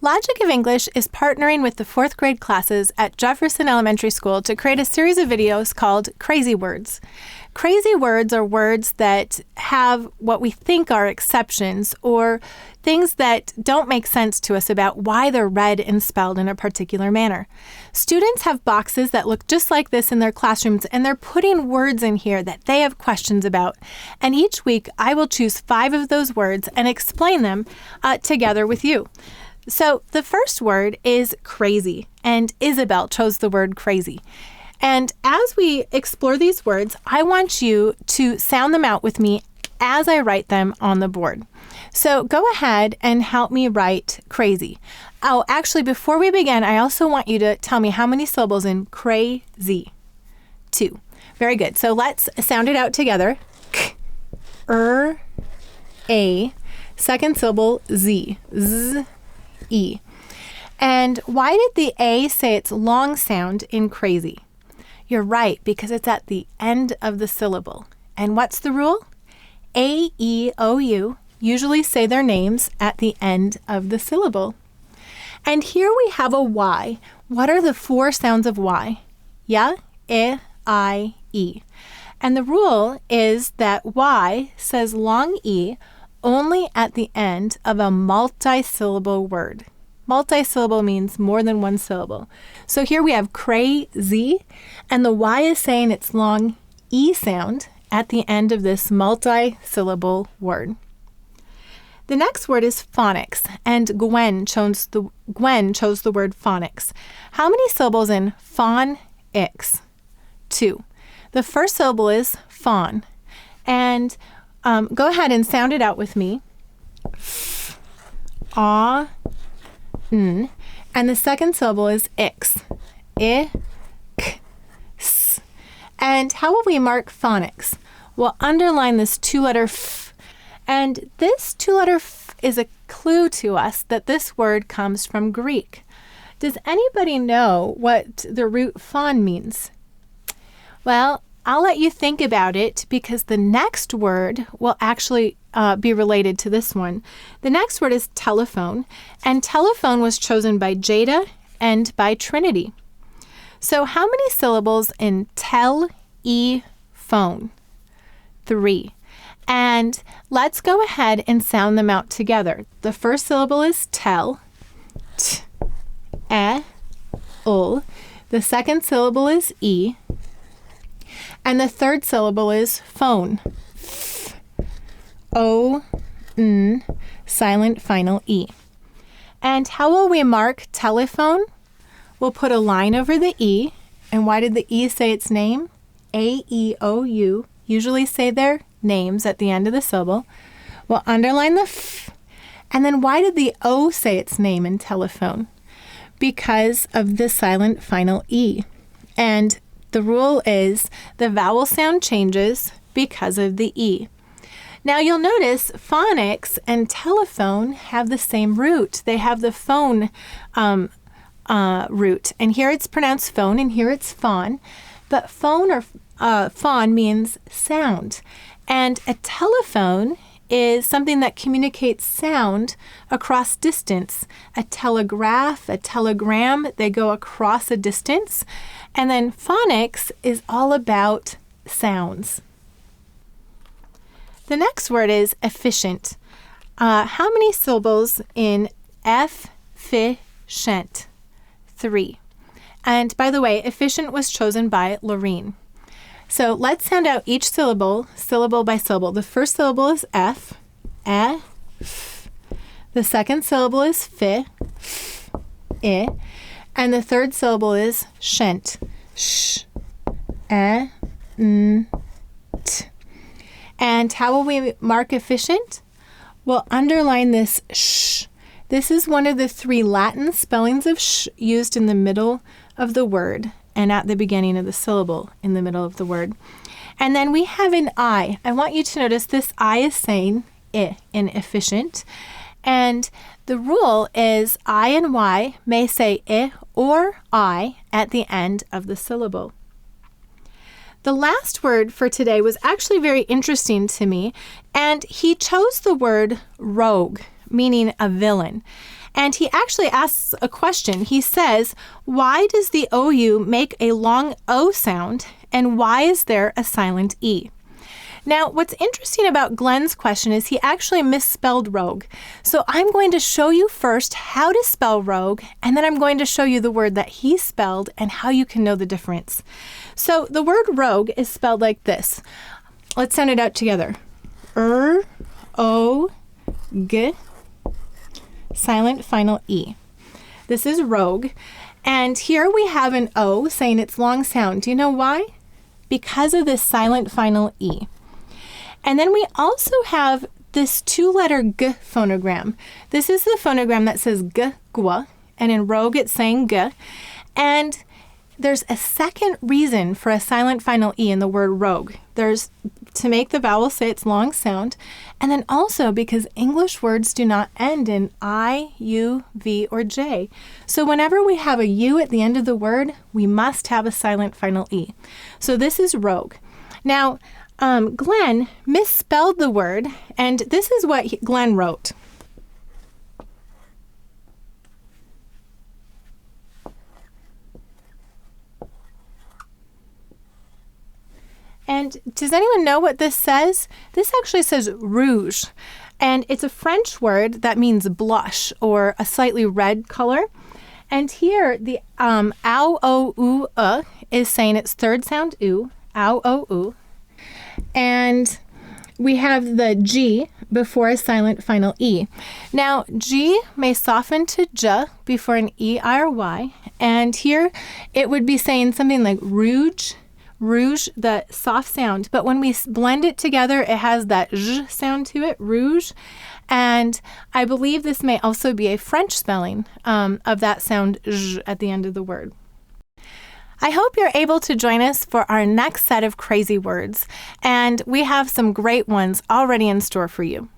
Logic of English is partnering with the 4th grade classes at Jefferson Elementary School to create a series of videos called Crazy Words. Crazy words are words that have what we think are exceptions or things that don't make sense to us about why they're read and spelled in a particular manner. Students have boxes that look just like this in their classrooms, and they're putting words in here that they have questions about. And each week, I will choose 5 of those words and explain them together with you. So the first word is crazy, and Isabel chose the word crazy. And as we explore these words, I want you to sound them out with me as I write them on the board. So go ahead and help me write crazy. Oh, actually, before we begin, I also want you to tell me how many syllables in crazy. 2. Very good. So let's sound it out together. K, A. Second syllable, Z. Z, E. And why did the A say its long sound in crazy? You're right, because it's at the end of the syllable. And what's the rule? A, E, O, U usually say their names at the end of the syllable. And here we have a Y. What are the 4 sounds of Y? Yeah, I, E. And the rule is that Y says long E only at the end of a multi-syllable word. Multi-syllable means more than one syllable. So here we have crazy, and the Y is saying its long E sound at the end of this multi-syllable word. The next word is phonics, and Gwen chose the word phonics. How many syllables in phonics? 2. The first syllable is fawn, and go ahead and sound it out with me. Aw, n. And the second syllable is ix. I, k, s. And how will we mark phonics? We'll underline this 2-letter f. And this 2-letter f is a clue to us that this word comes from Greek. Does anybody know what the root fawn means? Well, I'll let you think about it because the next word will actually be related to this one. The next word is telephone, and telephone was chosen by Jada and by Trinity. So how many syllables in phone? 3. And let's go ahead and sound them out together. The first syllable is tel, t, e, ul. The second syllable is e. And the third syllable is phone. F, O, N, silent final E. And how will we mark telephone? We'll put a line over the E. And why did the E say its name? A, E, O, U usually say their names at the end of the syllable. We'll underline the F. And then why did the O say its name in telephone? Because of the silent final E. And the rule is the vowel sound changes because of the E. Now you'll notice phonics and telephone have the same root. They have the phone root. And here it's pronounced phone and here it's fawn. But phone or fawn means sound. And a telephone is something that communicates sound across distance. A telegraph, a telegram, they go across a distance. And then phonics is all about sounds. The next word is efficient. How many syllables in efficient? 3. And by the way, efficient was chosen by Lorene. So let's sound out each syllable by syllable. The first syllable is F, F. The second syllable is fi, I. And the third syllable is shent, sh, n, t. And how will we mark efficient? We'll underline this sh. This is one of the 3 Latin spellings of sh used in the middle of the word and at the beginning of the syllable in the middle of the word. And then we have an I. I want you to notice this I is saying I in efficient. And the rule is I and Y may say I or I at the end of the syllable. The last word for today was actually very interesting to me, and he chose the word rogue, meaning a villain. And he actually asks a question. He says, why does the OU make a long O sound, and why is there a silent E? Now, what's interesting about Glenn's question is he actually misspelled rogue. So I'm going to show you first how to spell rogue, and then I'm going to show you the word that he spelled and how you can know the difference. So the word rogue is spelled like this. Let's sound it out together. R-O-G, silent final E. This is rogue. And here we have an O saying it's long sound. Do you know why? Because of this silent final E. And then we also have this 2-letter G phonogram. This is the phonogram that says G, gwa, and in rogue it's saying G. And there's a second reason for a silent final E in the word rogue. There's to make the vowel say its long sound, and then also because English words do not end in I, U, V, or J. So whenever we have a U at the end of the word, we must have a silent final E. So this is rogue. Now, Glenn misspelled the word, and this is what Glenn wrote. And does anyone know what this says? This actually says rouge, and it's a French word that means blush or a slightly red color. And here the ow, o, u, is saying its third sound oo, ow, o, u. And we have the G before a silent final E. Now, G may soften to J before an E, I, or Y. And here it would be saying something like rouge, the soft sound. But when we blend it together, it has that J sound to it, rouge. And I believe this may also be a French spelling of that sound J at the end of the word. I hope you're able to join us for our next set of crazy words, and we have some great ones already in store for you.